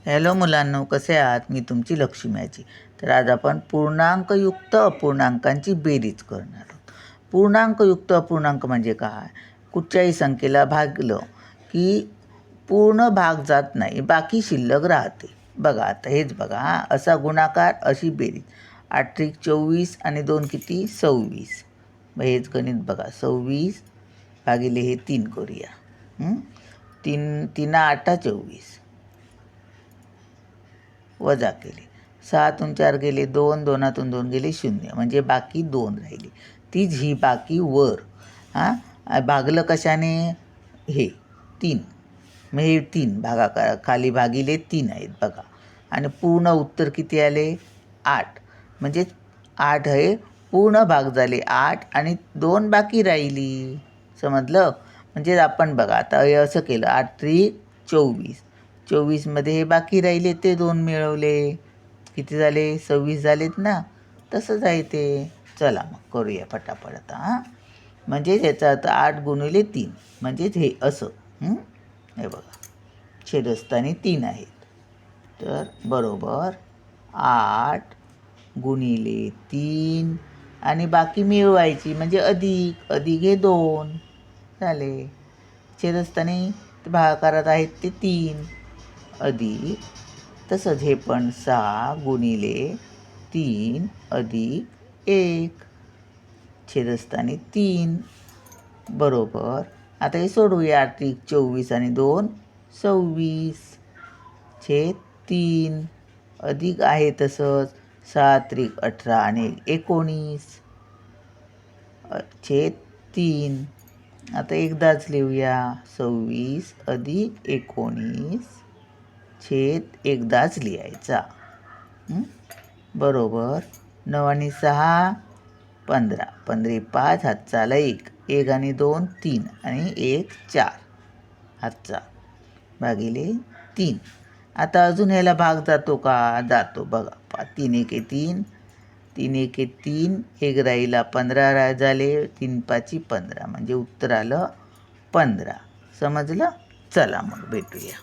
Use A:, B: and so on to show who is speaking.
A: Hello मुलांनो, कसे आहात? मी तुमची लक्ष्मी आजी. तर आज आपण पूर्णांकयुक्त अपूर्णांकांची बेरीज करणार आहोत. पूर्णांकयुक्त अपूर्णांक म्हणजे काय? कुठच्याही संख्येला भागलं की पूर्ण भाग जात नाही, बाकी शिल्लक राहते. बघा आता हेच बघा, असा गुणाकार, अशी बेरीज. 8 त्रिक 24 आणि 2 किती? 26. हेच गणित बघा, 26 भागिले हे 3 करूया. 3 8 24 वजा केले. 6तून 4 गेले 2, 2तून 2 गेले 0, म्हणजे बाकी 2 राहिली. तीच ही बाकी वर. भागलं कशाने? हे 3. मग हे 3 खाली भागिले 3 आहेत बघा. आणि पूर्ण उत्तर किती आले? 8. म्हणजे 8 हे पूर्ण भाग झाले 8 आणि 2 बाकी राहिली. समजलं? म्हणजे आपण बघा आता हे असं केलं, 8 त्रिक 24. 24मध्ये हे बाकी राहिले ते 2 मिळवले. किती झाले? 26 झालेत ना. तसंच आहे ते. चला मग करूया पटापट आता. म्हणजे याचा अर्थ 8 गुणिले 3, म्हणजेच हे असं. हे बघा, छेदस्थानी 3 आहेत. तर बरोबर 8 गुणिले 3 आणि बाकी मिळवायची, म्हणजे अधिक हे 2 झाले. छेदस्थानी भागाकारात आहेत ते 3 अधिक. तसंच हे पण 6 गुणिले 3 अधिक 1, छेदस्थानी 3 बरोबर. आता हे सोडवूया. 8 त्रिक 24 आणि 2 26 छेद 3 अधिक आहे तसंच 6 त्रिक 18 आणि 19 छेद 3. आता एकदाच लिहूया, 26 अधिक 19 छेद एकदाच लिहायचा. बरोबर 9 आणि 6 15, 15 5 हातचाला 1, 1 आणि 2 3 आणि 1 4 हातचा भागिले 3. आता अजून ह्याला भाग जातो का? जातो बघा. 3 1 3, 3 1 3, 1 राहिला 15 झाले, 3 5 15, म्हणजे उत्तर आलं 15. समजलं? चला मग भेटूया.